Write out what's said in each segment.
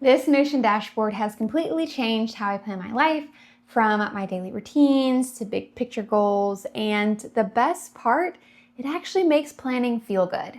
This Notion dashboard has completely changed how I plan my life, from my daily routines to big picture goals, and the best part, it actually makes planning feel good.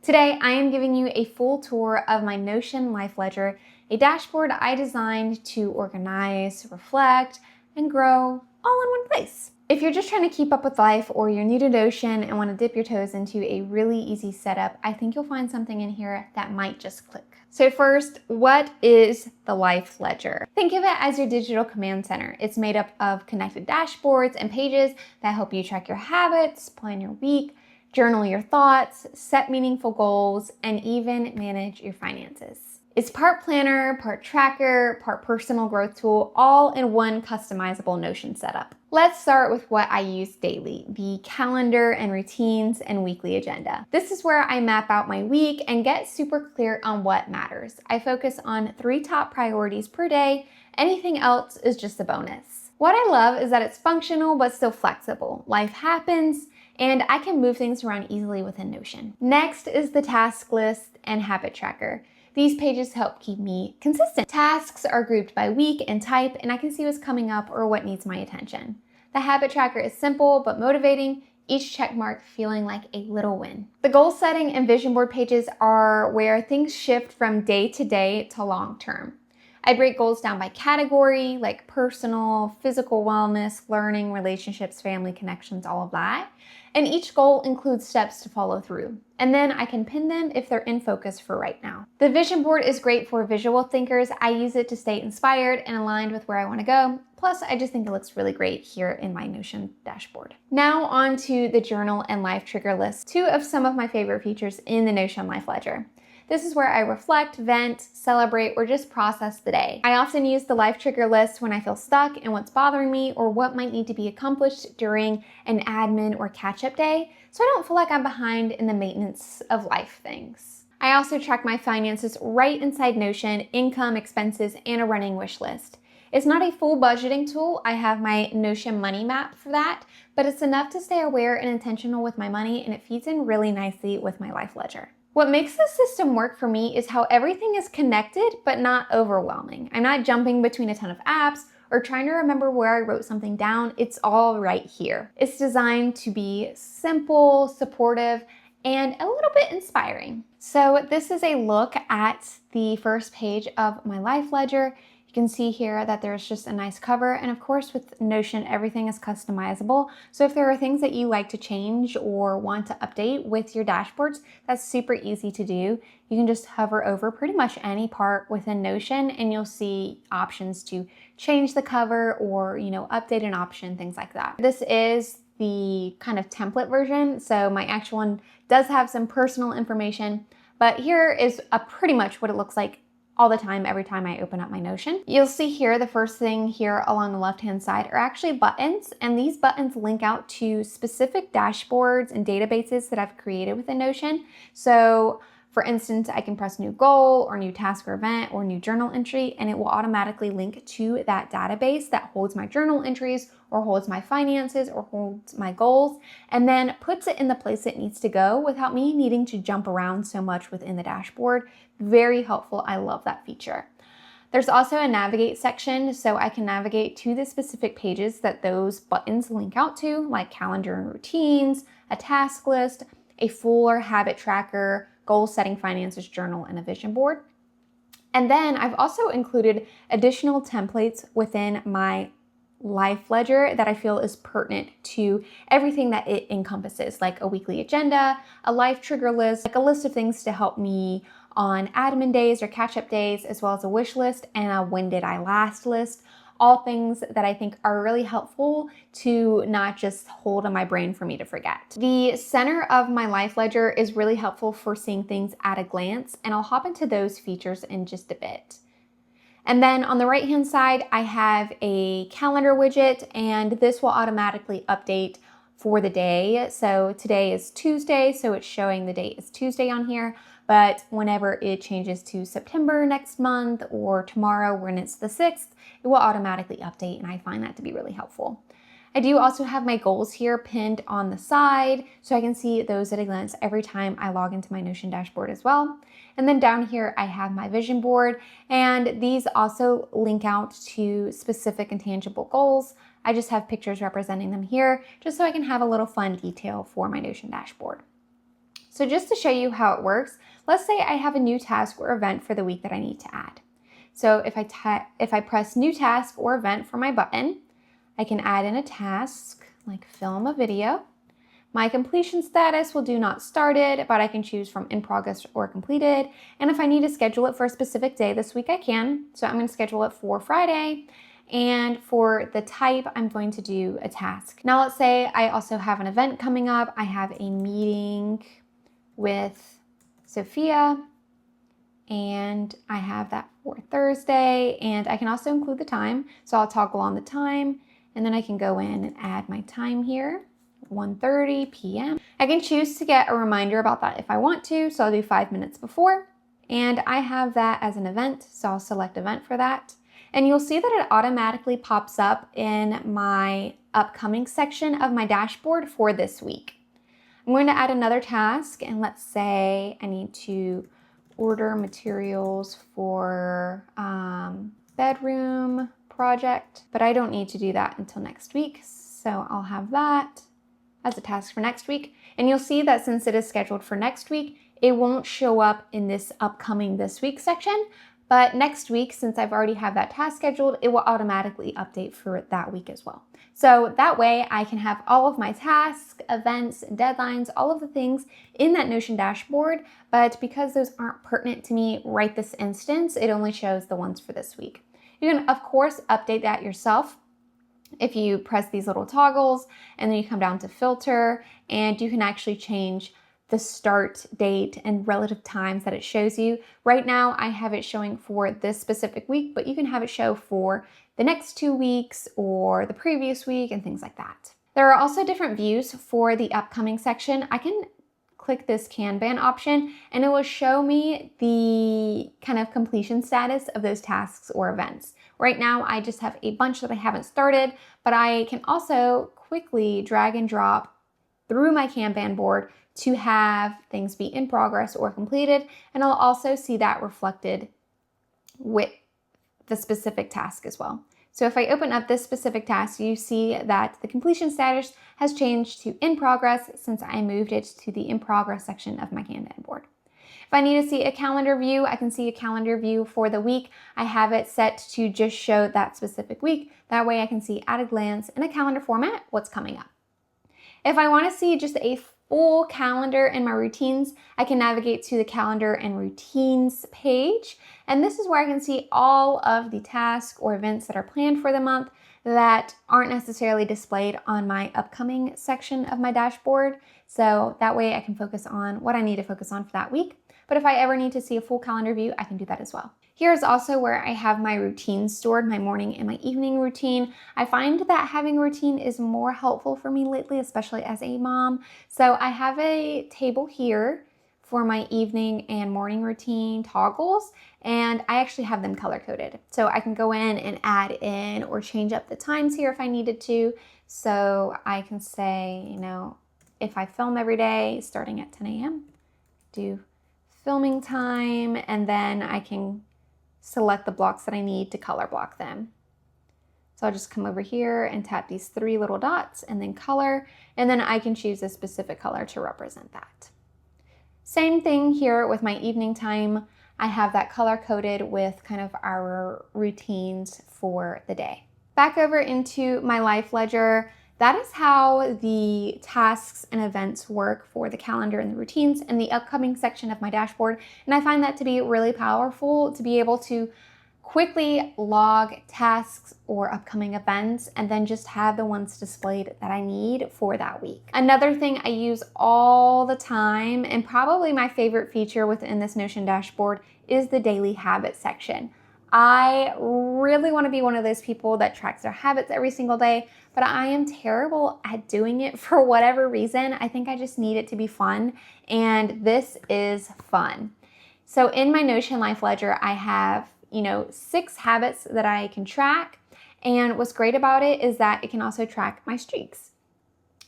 Today, I am giving you a full tour of my Notion Life Ledger, a dashboard I designed to organize, reflect, and grow all in one place. If you're just trying to keep up with life, or you're new to Notion and want to dip your toes into a really easy setup, I think you'll find something in here that might just click. So first, what is the Life Ledger? Think of it as your digital command center. It's made up of connected dashboards and pages that help you track your habits, plan your week, journal your thoughts, set meaningful goals, and even manage your finances. It's part planner, part tracker, part personal growth tool, all in one customizable Notion setup. Let's start with what I use daily, the calendar and routines and weekly agenda. This is where I map out my week and get super clear on what matters. I focus on 3 top priorities per day. Anything else is just a bonus. What I love is that it's functional but still flexible. Life happens, and I can move things around easily within Notion. Next is the task list and habit tracker. These pages help keep me consistent. Tasks are grouped by week and type, and I can see what's coming up or what needs my attention. The habit tracker is simple but motivating, each check mark feeling like a little win. The goal setting and vision board pages are where things shift from day to day to long term. I break goals down by category, like personal, physical wellness, learning, relationships, family connections, all of that. And each goal includes steps to follow through. And then I can pin them if they're in focus for right now. The vision board is great for visual thinkers. I use it to stay inspired and aligned with where I want to go. Plus, I just think it looks really great here in my Notion dashboard. Now on to the journal and life trigger list, 2 of some of my favorite features in the Notion Life Ledger. This is where I reflect, vent, celebrate, or just process the day. I often use the life trigger list when I feel stuck in what's bothering me or what might need to be accomplished during an admin or catch-up day, so I don't feel like I'm behind in the maintenance of life things. I also track my finances right inside Notion, income, expenses, and a running wish list. It's not a full budgeting tool. I have my Notion money map for that, but it's enough to stay aware and intentional with my money, and it feeds in really nicely with my life ledger. What makes this system work for me is how everything is connected but not overwhelming. I'm not jumping between a ton of apps or trying to remember where I wrote something down. It's all right here. It's designed to be simple, supportive, and a little bit inspiring. So this is a look at the first page of my life ledger. You can see here that there's just a nice cover, and of course with Notion everything is customizable, so if there are things that you like to change or want to update with your dashboards, that's super easy to do. You can just hover over pretty much any part within Notion and you'll see options to change the cover or update an option, things like that. This is the kind of template version, so my actual one does have some personal information, but here is pretty much what it looks like all the time, every time I open up my Notion. You'll see here, the first thing here along the left-hand side are actually buttons, and these buttons link out to specific dashboards and databases that I've created within Notion. So for instance, I can press new goal or new task or event or new journal entry, and it will automatically link to that database that holds my journal entries or holds my finances or holds my goals, and then puts it in the place it needs to go without me needing to jump around so much within the dashboard. Very helpful. I love that feature. There's also a navigate section, so I can navigate to the specific pages that those buttons link out to, like calendar and routines, a task list, a fuller habit tracker, goal setting, finances journal, and a vision board. And then I've also included additional templates within my life ledger that I feel is pertinent to everything that it encompasses, like a weekly agenda, a life trigger list, like a list of things to help me on admin days or catch-up days, as well as a wish list and a when did I last list. All things that I think are really helpful to not just hold in my brain for me to forget. The center of my life ledger is really helpful for seeing things at a glance, and I'll hop into those features in just a bit. And then on the right-hand side, I have a calendar widget, and this will automatically update for the day. So today is Tuesday, so it's showing the date is Tuesday on here. But whenever it changes to September next month or tomorrow when it's the 6th, it will automatically update, and I find that to be really helpful. I do also have my goals here pinned on the side, so I can see those at a glance every time I log into my Notion dashboard as well. And then down here, I have my vision board, and these also link out to specific and tangible goals. I just have pictures representing them here, just so I can have a little fun detail for my Notion dashboard. So just to show you how it works, let's say I have a new task or event for the week that I need to add. So if I press new task or event for my button, I can add in a task like film a video. My completion status will do not started, but I can choose from in progress or completed. And if I need to schedule it for a specific day this week, I can. So I'm going to schedule it for Friday. And for the type, I'm going to do a task. Now let's say I also have an event coming up. I have a meeting with Sophia, and I have that for Thursday, and I can also include the time. So I'll toggle on the time, and then I can go in and add my time here, 1:30 p.m. I can choose to get a reminder about that if I want to, so I'll do 5 minutes before. And I have that as an event, so I'll select event for that. And you'll see that it automatically pops up in my upcoming section of my dashboard for this week. I'm going to add another task, and let's say I need to order materials for bedroom project, but I don't need to do that until next week. So I'll have that as a task for next week. And you'll see that since it is scheduled for next week, it won't show up in this upcoming this week section. But next week, since I've already have that task scheduled, it will automatically update for that week as well. So that way I can have all of my tasks, events, deadlines, all of the things in that Notion dashboard. But because those aren't pertinent to me right this instance, it only shows the ones for this week. You can, of course, update that yourself if you press these little toggles, and then you come down to filter, and you can actually change the start date and relative times that it shows you. Right now, I have it showing for this specific week, but you can have it show for the next 2 weeks or the previous week and things like that. There are also different views for the upcoming section. I can click this Kanban option, and it will show me the kind of completion status of those tasks or events. Right now, I just have a bunch that I haven't started, but I can also quickly drag and drop through my Kanban board to have things be in progress or completed, and I'll also see that reflected with the specific task as well. So if I open up this specific task, you see that the completion status has changed to in progress since I moved it to the in progress section of my Kanban board. If I need to see a calendar view, I can see a calendar view for the week. I have it set to just show that specific week. That way I can see at a glance in a calendar format what's coming up. If I want to see just a full calendar and my routines, I can navigate to the calendar and routines page. And this is where I can see all of the tasks or events that are planned for the month that aren't necessarily displayed on my upcoming section of my dashboard. So that way I can focus on what I need to focus on for that week. But if I ever need to see a full calendar view, I can do that as well. Here is also where I have my routines stored, my morning and my evening routine. I find that having a routine is more helpful for me lately, especially as a mom. So I have a table here for my evening and morning routine toggles, and I actually have them color coded. So I can go in and add in or change up the times here if I needed to. So I can say, you know, if I film every day starting at 10 a.m., do filming time, and then I can select the blocks that I need to color block them. So I'll just come over here and tap these 3 little dots and then color, and then I can choose a specific color to represent that. Same thing here with my evening time. I have that color coded with kind of our routines for the day. Back over into my life ledger. That is how the tasks and events work for the calendar and the routines in the upcoming section of my dashboard. And I find that to be really powerful to be able to quickly log tasks or upcoming events and then just have the ones displayed that I need for that week. Another thing I use all the time, and probably my favorite feature within this Notion dashboard, is the daily habits section. I really want to be one of those people that tracks their habits every single day, but I am terrible at doing it for whatever reason. I think I just need it to be fun, and this is fun. So in my Notion Life Ledger, I have 6 habits that I can track, And what's great about it is that it can also track my streaks.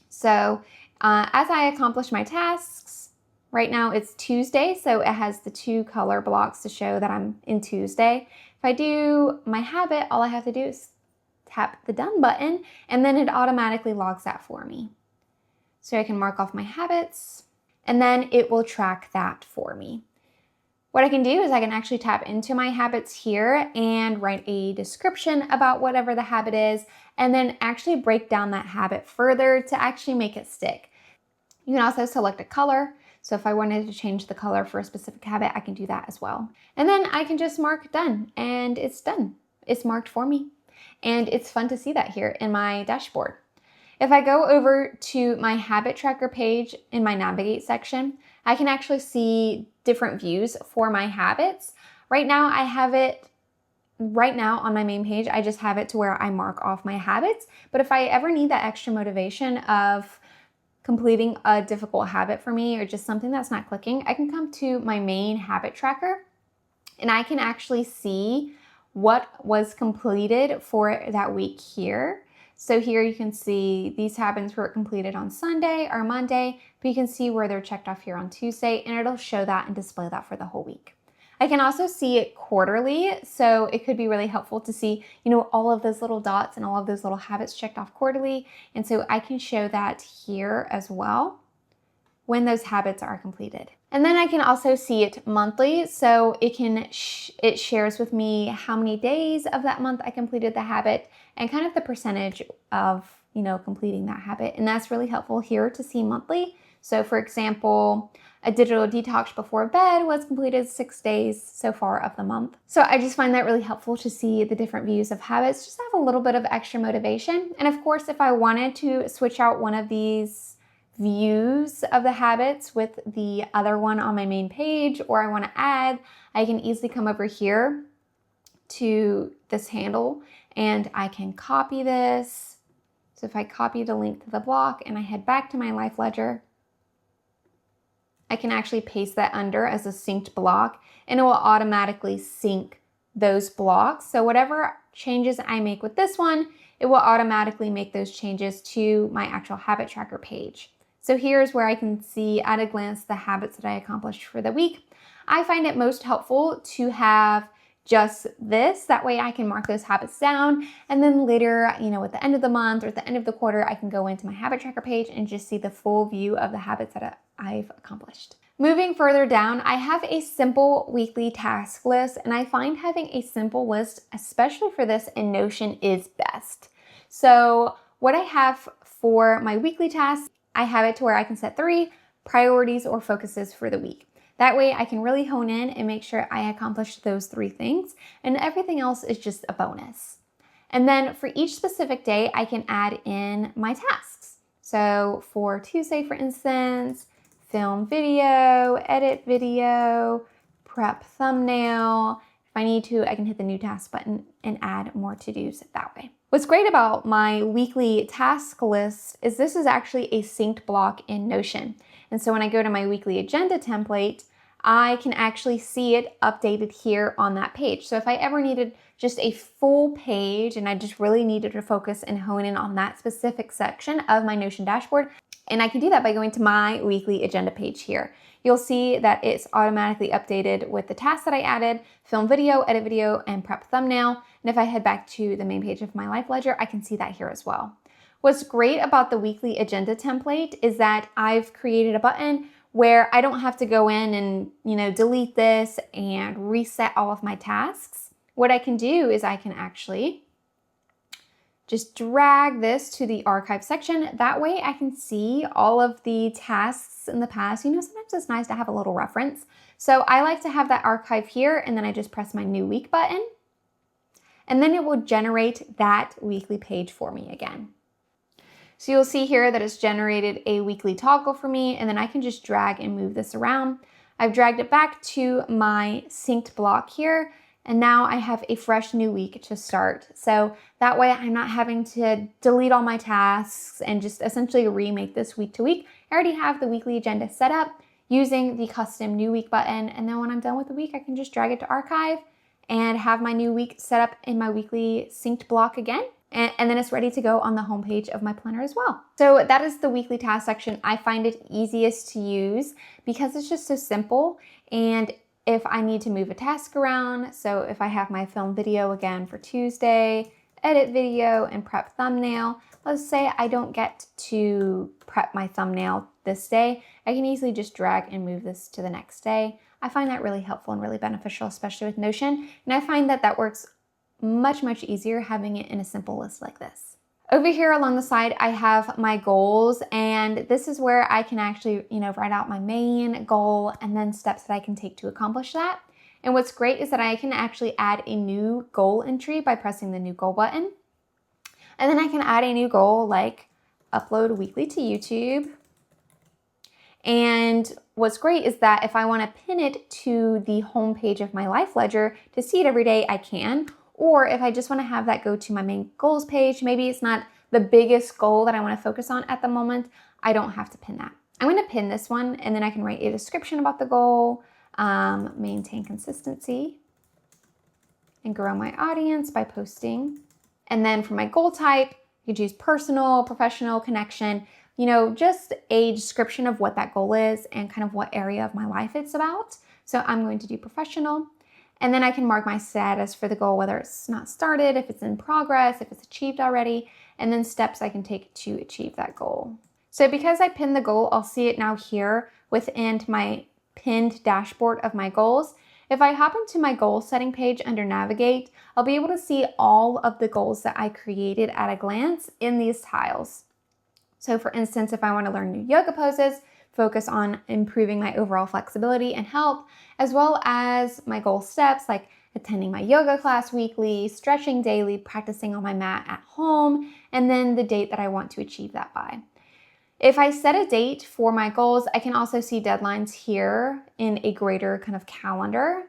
So as I accomplish my tasks, right now it's Tuesday, so it has the 2 color blocks to show that I'm in Tuesday. If I do my habit, all I have to do is tap the done button, and then it automatically logs that for me. So I can mark off my habits, and then it will track that for me. What I can do is I can actually tap into my habits here and write a description about whatever the habit is, and then actually break down that habit further to actually make it stick. You can also select a color. So if I wanted to change the color for a specific habit, I can do that as well. And then I can just mark done, and it's done. It's marked for me. And it's fun to see that here in my dashboard. If I go over to my habit tracker page in my navigate section, I can actually see different views for my habits. Right now on my main page, I just have it to where I mark off my habits. But if I ever need that extra motivation of completing a difficult habit for me or just something that's not clicking, I can come to my main habit tracker and I can actually see what was completed for that week here. So here you can see these habits were completed on Sunday or Monday, but you can see where they're checked off here on Tuesday, and it'll show that and display that for the whole week. I can also see it quarterly, so it could be really helpful to see, all of those little dots and all of those little habits checked off quarterly. And so I can show that here as well when those habits are completed. And then I can also see it monthly, so it shares with me how many days of that month I completed the habit and kind of the percentage of, completing that habit. And that's really helpful here to see monthly. So for example, a digital detox before bed was completed 6 days so far of the month. So I just find that really helpful to see the different views of habits, just to have a little bit of extra motivation. And of course, if I wanted to switch out one of these views of the habits with the other one on my main page, or I want to add, I can easily come over here to this handle and I can copy this. So if I copy the link to the block and I head back to my Life Ledger, I can actually paste that under as a synced block, and it will automatically sync those blocks. So whatever changes I make with this one, it will automatically make those changes to my actual habit tracker page. So here's where I can see at a glance the habits that I accomplished for the week. I find it most helpful to have just this. That way I can mark those habits down, and then later, at the end of the month or at the end of the quarter, I can go into my habit tracker page and just see the full view of the habits that I've accomplished. Moving further down, I have a simple weekly task list, and I find having a simple list, especially for this in Notion, is best. So what I have for my weekly tasks, I have it to where I can set 3 priorities or focuses for the week. That way I can really hone in and make sure I accomplish those 3 things, and everything else is just a bonus. And then for each specific day, I can add in my tasks. So for Tuesday, for instance, film video, edit video, prep thumbnail. If I need to, I can hit the new task button and add more to-dos that way. What's great about my weekly task list is this is actually a synced block in Notion. And so when I go to my weekly agenda template, I can actually see it updated here on that page. So if I ever needed just a full page and I just really needed to focus and hone in on that specific section of my Notion dashboard, and I can do that by going to my weekly agenda page here. You'll see that it's automatically updated with the tasks that I added: film video, edit video, and prep thumbnail. And if I head back to the main page of my Life Ledger, I can see that here as well. What's great about the weekly agenda template is that I've created a button where I don't have to go in and, delete this and reset all of my tasks. What I can do is I can actually just drag this to the archive section. That way I can see all of the tasks in the past. Sometimes it's nice to have a little reference. So I like to have that archive here, and then I just press my new week button, and then it will generate that weekly page for me again. So you'll see here that it's generated a weekly toggle for me, and then I can just drag and move this around. I've dragged it back to my synced block here, and now I have a fresh new week to start. So that way I'm not having to delete all my tasks and just essentially remake this week to week. I already have the weekly agenda set up using the custom new week button, and then when I'm done with the week, I can just drag it to archive and have my new week set up in my weekly synced block again. And then it's ready to go on the homepage of my planner as well. So that is the weekly task section. I find it easiest to use because it's just so simple. And if I need to move a task around, so if I have my film video again for Tuesday, edit video and prep thumbnail, let's say I don't get to prep my thumbnail this day, I can easily just drag and move this to the next day. I find that really helpful and really beneficial, especially with Notion. And I find that that works much easier having it in a simple list like this. Over here along the side, I have my goals, and this is where I can actually, write out my main goal and then steps that I can take to accomplish that. And what's great is that I can actually add a new goal entry by pressing the new goal button. And then I can add a new goal like upload weekly to YouTube. And what's great is that if I want to pin it to the home page of my Life Ledger to see it every day, I can. Or if I just want to have that go to my main goals page, maybe it's not the biggest goal that I want to focus on at the moment, I don't have to pin that. I'm going to pin this one, and then I can write a description about the goal, maintain consistency, and grow my audience by posting. And then for my goal type, you can choose personal, professional, connection, just a description of what that goal is and kind of what area of my life it's about. So I'm going to do professional. And then I can mark my status for the goal, whether it's not started, if it's in progress, if it's achieved already, and then steps I can take to achieve that goal. So because I pinned the goal, I'll see it now here within my pinned dashboard of my goals. If I hop into my goal setting page under Navigate, I'll be able to see all of the goals that I created at a glance in these tiles. So for instance, if I want to learn new yoga poses, focus on improving my overall flexibility and health, as well as my goal steps like attending my yoga class weekly, stretching daily, practicing on my mat at home, and then the date that I want to achieve that by. If I set a date for my goals, I can also see deadlines here in a greater kind of calendar.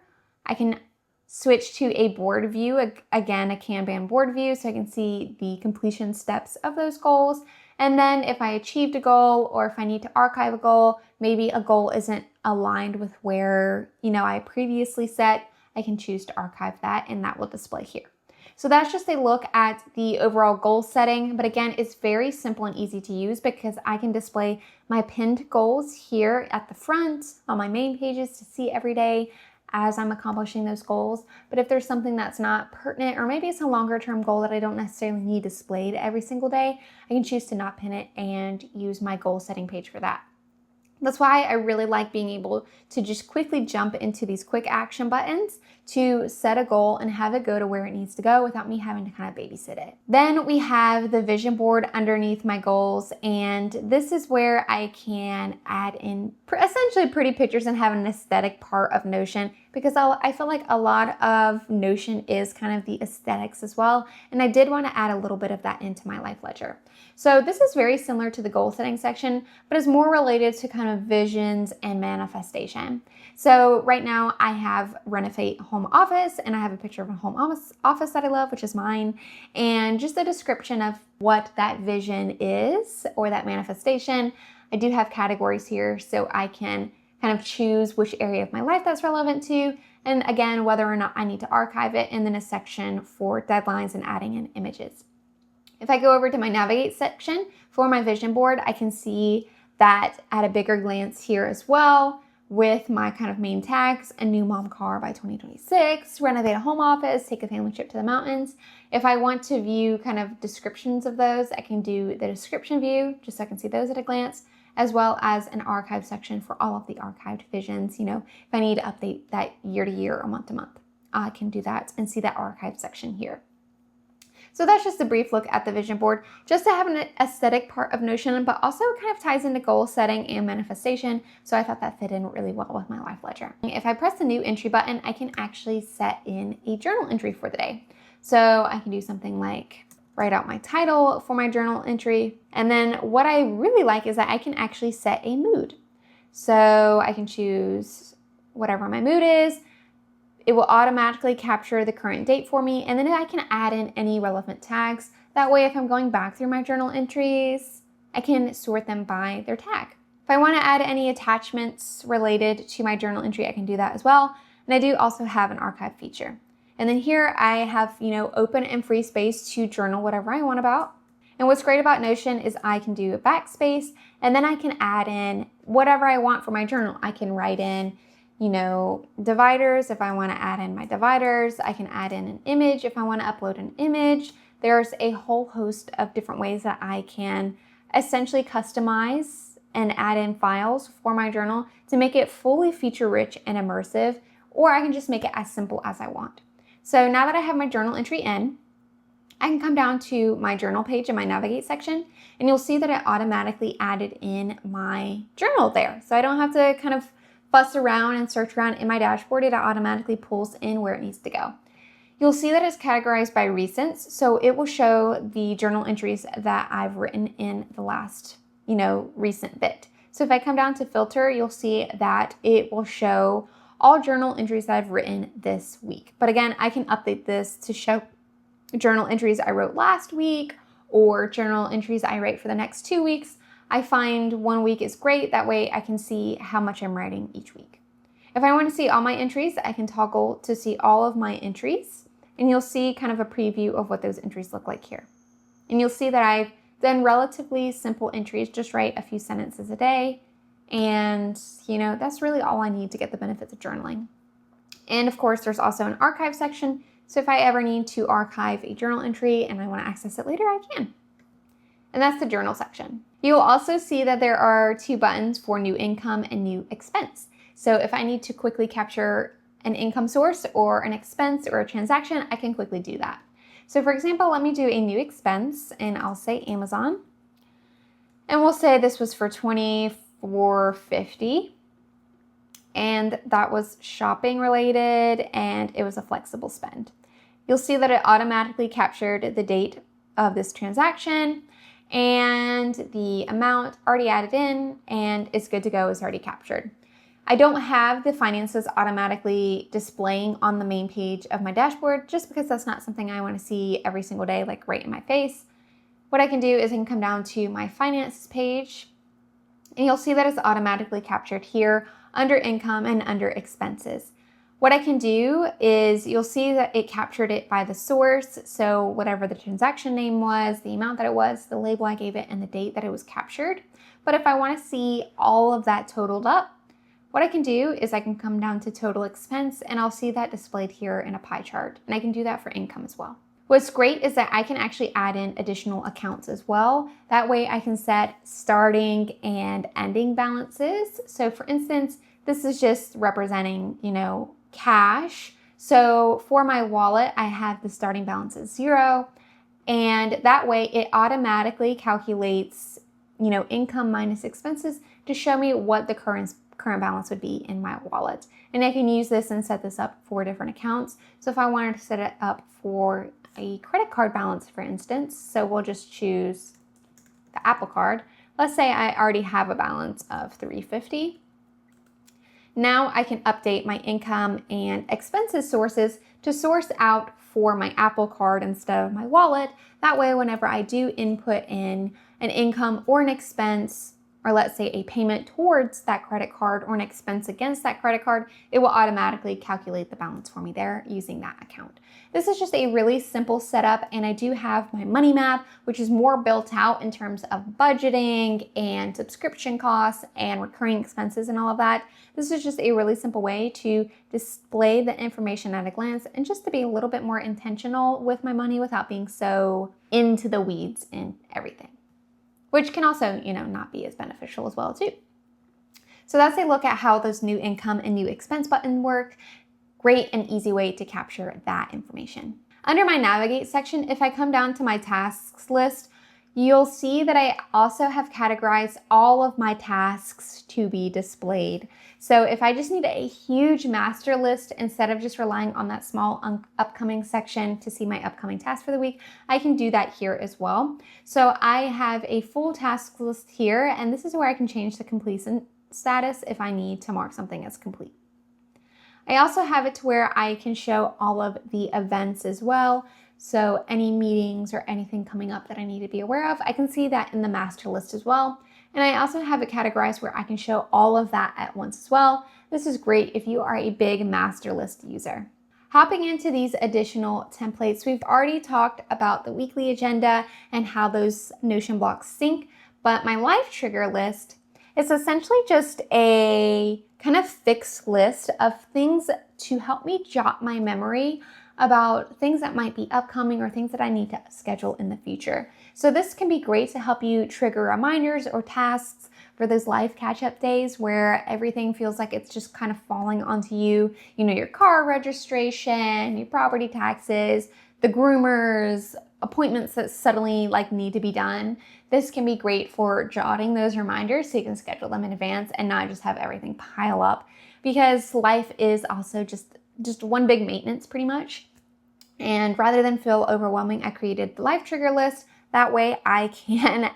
I can switch to a board view, again, a Kanban board view, so I can see the completion steps of those goals. And then if I achieved a goal or if I need to archive a goal, maybe a goal isn't aligned with where, I previously set, I can choose to archive that and that will display here. So that's just a look at the overall goal setting. But again, it's very simple and easy to use because I can display my pinned goals here at the front on my main pages to see every day as I'm accomplishing those goals. But if there's something that's not pertinent, or maybe it's a longer term goal that I don't necessarily need displayed every single day, I can choose to not pin it and use my goal setting page for that. That's why I really like being able to just quickly jump into these quick action buttons to set a goal and have it go to where it needs to go without me having to kind of babysit it. Then we have the vision board underneath my goals, and this is where I can add in essentially pretty pictures and have an aesthetic part of Notion, because I feel like a lot of Notion is kind of the aesthetics as well, and I did want to add a little bit of that into my Life Ledger. So this is very similar to the goal setting section, but is more related to kind of visions and manifestation. So right now I have renovate home office, and I have a picture of a home office that I love, which is mine, and just a description of what that vision is or that manifestation. I do have categories here so I can kind of choose which area of my life that's relevant to, and again, whether or not I need to archive it, and then a section for deadlines and adding in images. If I go over to my Navigate section for my vision board, I can see that at a bigger glance here as well, with my kind of main tags: a new mom car by 2026, renovate a home office, take a family trip to the mountains. If I want to view kind of descriptions of those, I can do the description view, just so I can see those at a glance, as well as an archive section for all of the archived visions. If I need to update that year to year or month to month, I can do that and see that archive section here. So that's just a brief look at the vision board, just to have an aesthetic part of Notion, but also kind of ties into goal setting and manifestation. So I thought that fit in really well with my Life Ledger. If I press the new entry button, I can actually set in a journal entry for the day. So I can do something like write out my title for my journal entry. And then what I really like is that I can actually set a mood. So I can choose whatever my mood is. It will automatically capture the current date for me, and then I can add in any relevant tags. That way, if I'm going back through my journal entries, I can sort them by their tag. If I want to add any attachments related to my journal entry, I can do that as well. And I do also have an archive feature. And then here I have, open and free space to journal whatever I want about. And what's great about Notion is I can do a backspace, and then I can add in whatever I want for my journal. I can write in, dividers if I want to add in my dividers. I can add in an image if I want to upload an image. There's a whole host of different ways that I can essentially customize and add in files for my journal to make it fully feature-rich and immersive, or I can just make it as simple as I want. So now that I have my journal entry in, I can come down to my journal page in my navigate section, and you'll see that it automatically added in my journal there. So I don't have to kind of fuss around and search around in my dashboard. It automatically pulls in where it needs to go. You'll see that it's categorized by recents, so it will show the journal entries that I've written in the last, recent bit. So if I come down to filter, you'll see that it will show all journal entries that I've written this week. But again, I can update this to show journal entries I wrote last week or journal entries I write for the next 2 weeks. I find 1 week is great. That way I can see how much I'm writing each week. If I want to see all my entries, I can toggle to see all of my entries, and you'll see kind of a preview of what those entries look like here. And you'll see that I've done relatively simple entries, just write a few sentences a day. And, that's really all I need to get the benefits of journaling. And of course, there's also an archive section. So if I ever need to archive a journal entry and I want to access it later, I can. And that's the journal section. You'll also see that there are 2 buttons for new income and new expense. So if I need to quickly capture an income source or an expense or a transaction, I can quickly do that. So for example, let me do a new expense, and I'll say Amazon. And we'll say this was for $24.50. And that was shopping related, and it was a flexible spend. You'll see that it automatically captured the date of this transaction and the amount already added in, and it's good to go, it's already captured. I don't have the finances automatically displaying on the main page of my dashboard just because that's not something I want to see every single day, like right in my face. What I can do is I can come down to my finances page, and you'll see that it's automatically captured here under income and under expenses. What I can do is you'll see that it captured it by the source. So whatever the transaction name was, the amount that it was, the label I gave it, and the date that it was captured. But if I want to see all of that totaled up, what I can do is I can come down to total expense, and I'll see that displayed here in a pie chart. And I can do that for income as well. What's great is that I can actually add in additional accounts as well. That way I can set starting and ending balances. So for instance, this is just representing, cash. So for my wallet, I have the starting balance as 0. And that way it automatically calculates, income minus expenses to show me what the current balance would be in my wallet. And I can use this and set this up for different accounts. So if I wanted to set it up for a credit card balance, for instance, so we'll just choose the Apple Card. Let's say I already have a balance of $350. Now I can update my income and expenses sources to source out for my Apple Card instead of my wallet. That way, whenever I do input in an income or an expense, or let's say a payment towards that credit card or an expense against that credit card, it will automatically calculate the balance for me there using that account. This is just a really simple setup, and I do have my money map, which is more built out in terms of budgeting and subscription costs and recurring expenses and all of that. This is just a really simple way to display the information at a glance and just to be a little bit more intentional with my money without being so into the weeds in everything, which can also, not be as beneficial as well too. So that's a look at how those new income and new expense buttons work. Great and easy way to capture that information. Under my navigate section, if I come down to my tasks list, you'll see that I also have categorized all of my tasks to be displayed. So if I just need a huge master list, instead of just relying on that small upcoming section to see my upcoming tasks for the week, I can do that here as well. So I have a full task list here, and this is where I can change the completion status if I need to mark something as complete. I also have it to where I can show all of the events as well. So any meetings or anything coming up that I need to be aware of, I can see that in the master list as well. And I also have it categorized where I can show all of that at once as well. This is great if you are a big master list user. Hopping into these additional templates, we've already talked about the weekly agenda and how those Notion blocks sync, but my life trigger list is essentially just a kind of fixed list of things to help me jot my memory about things that might be upcoming or things that I need to schedule in the future. So this can be great to help you trigger reminders or tasks for those life catch-up days where everything feels like it's just kind of falling onto you. You know, your car registration, your property taxes, the groomers, appointments that suddenly need to be done. This can be great for jotting those reminders so you can schedule them in advance and not just have everything pile up, because life is also just one big maintenance pretty much. And rather than feel overwhelming, I created the life trigger list. That way I can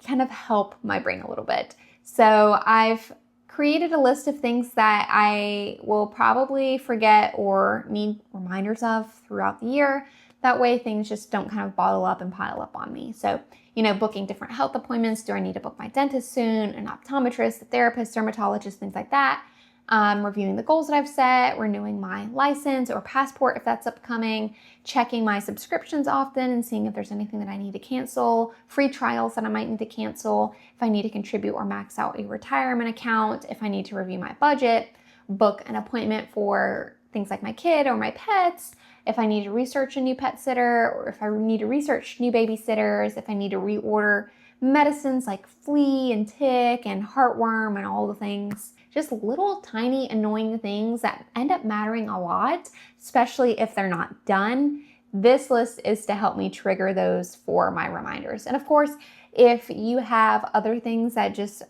kind of help my brain a little bit. So I've created a list of things that I will probably forget or need reminders of throughout the year. That way things just don't kind of bottle up and pile up on me. So, booking different health appointments. Do I need to book my dentist soon? An optometrist, a therapist, dermatologist, things like that. Reviewing the goals that I've set, renewing my license or passport if that's upcoming, checking my subscriptions often and seeing if there's anything that I need to cancel, free trials that I might need to cancel, if I need to contribute or max out a retirement account, if I need to review my budget, book an appointment for things like my kid or my pets, if I need to research a new pet sitter, or if I need to research new babysitters, if I need to reorder medicines like flea and tick and heartworm and all the things. Just little tiny annoying things that end up mattering a lot, especially if they're not done. This list is to help me trigger those for my reminders. And of course, if you have other things that just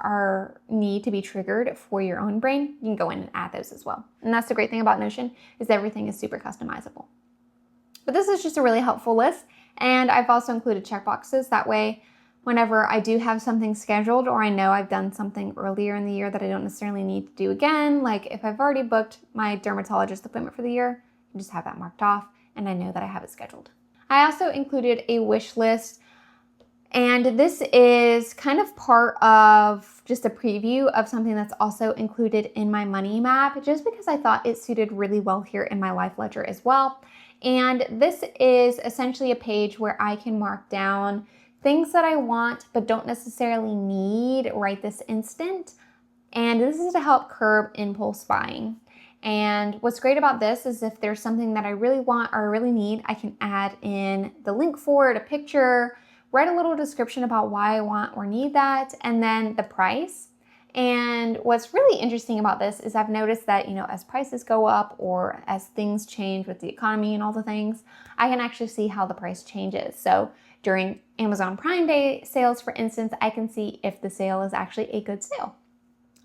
need to be triggered for your own brain, you can go in and add those as well. And that's the great thing about Notion, is everything is super customizable. But this is just a really helpful list. And I've also included checkboxes. That way, whenever I do have something scheduled, or I know I've done something earlier in the year that I don't necessarily need to do again, like if I've already booked my dermatologist appointment for the year, I can just have that marked off and I know that I have it scheduled. I also included a wish list, and this is kind of part of just a preview of something that's also included in my money map, just because I thought it suited really well here in my life ledger as well. And this is essentially a page where I can mark down things that I want but don't necessarily need right this instant. And this is to help curb impulse buying. And what's great about this is if there's something that I really want or really need, I can add in the link for it, a picture, write a little description about why I want or need that, and then the price. And what's really interesting about this is I've noticed that, as prices go up or as things change with the economy and all the things, I can actually see how the price changes. So during Amazon Prime Day sales, for instance, I can see if the sale is actually a good sale.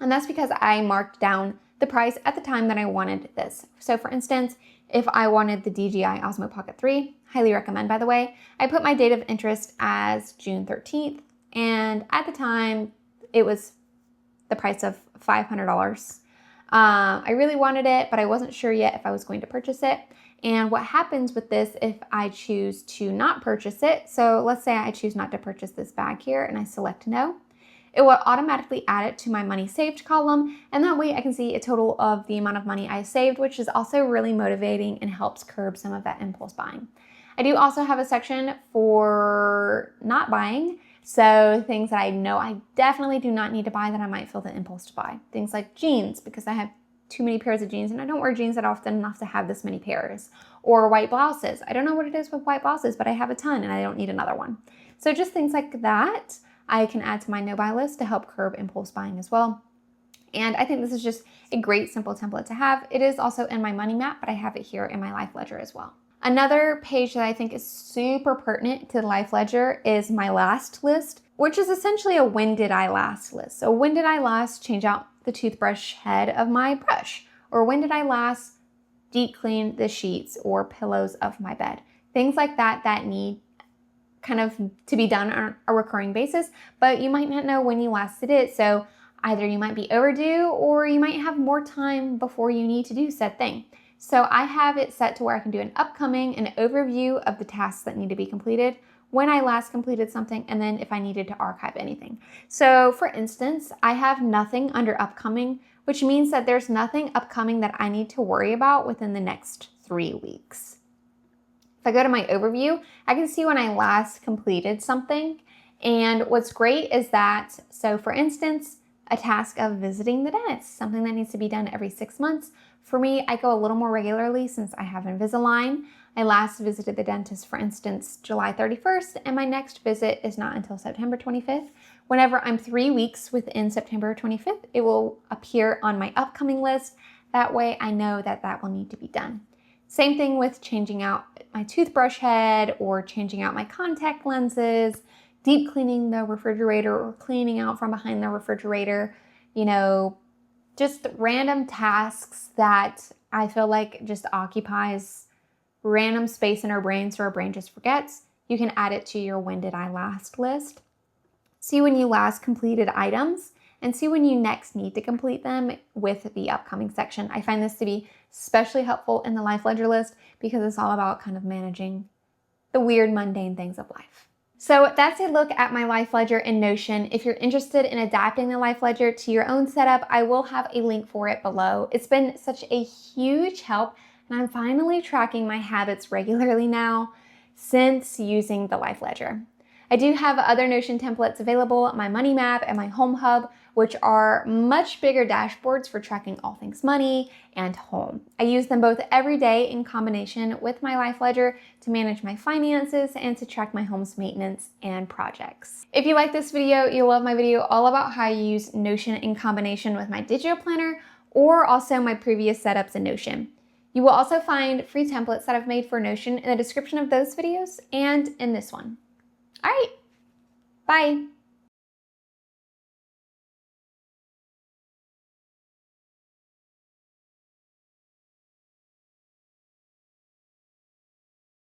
And that's because I marked down the price at the time that I wanted this. So for instance, if I wanted the DJI Osmo Pocket 3, highly recommend by the way, I put my date of interest as June 13th. And at the time, it was the price of $500. I really wanted it, but I wasn't sure yet if I was going to purchase it. And what happens with this if I choose to not purchase it, so let's say I choose not to purchase this bag here and I select no, it will automatically add it to my money saved column, and that way I can see a total of the amount of money I saved, which is also really motivating and helps curb some of that impulse buying. I do also have a section for not buying, so things that I know I definitely do not need to buy that I might feel the impulse to buy. Things like jeans, because I have too many pairs of jeans and I don't wear jeans that often enough to have this many pairs. Or white blouses. I don't know what it is with white blouses, but I have a ton and I don't need another one. So just things like that I can add to my no buy list to help curb impulse buying as well. And I think this is just a great simple template to have. It is also in my money map, but I have it here in my life ledger as well. Another page that I think is super pertinent to the life ledger is my last list, which is essentially a when did I last list. So when did I last change out the toothbrush head of my brush? Or when did I last deep clean the sheets or pillows of my bed? Things like that that need kind of to be done on a recurring basis, but you might not know when you last did it. So either you might be overdue or you might have more time before you need to do said thing. So I have it set to where I can do an upcoming, an overview of the tasks that need to be completed, when I last completed something, and then if I needed to archive anything. So for instance, I have nothing under upcoming, which means that there's nothing upcoming that I need to worry about within the next 3 weeks. If I go to my overview, I can see when I last completed something. And what's great is that, so for instance, a task of visiting the dentist, something that needs to be done every 6 months. For me, I go a little more regularly since I have Invisalign. I last visited the dentist, for instance, July 31st, and my next visit is not until September 25th. Whenever I'm 3 weeks within September 25th, it will appear on my upcoming list. That way I know that that will need to be done. Same thing with changing out my toothbrush head or changing out my contact lenses, deep cleaning the refrigerator or cleaning out from behind the refrigerator, just random tasks that I feel like just occupies random space in our brain so our brain just forgets. You can add it to your when did I last list. See when you last completed items and see when you next need to complete them with the upcoming section. I find this to be especially helpful in the life ledger list because it's all about kind of managing the weird, mundane things of life. So that's a look at my life ledger in Notion. If you're interested in adapting the life ledger to your own setup, I will have a link for it below. It's been such a huge help, and I'm finally tracking my habits regularly now since using the life ledger. I do have other Notion templates available, my money map and my home hub, which are much bigger dashboards for tracking all things money and home. I use them both every day in combination with my life ledger to manage my finances and to track my home's maintenance and projects. If you like this video, you'll love my video all about how I use Notion in combination with my digital planner or also my previous setups in Notion. You will also find free templates that I've made for Notion in the description of those videos and in this one. All right, bye.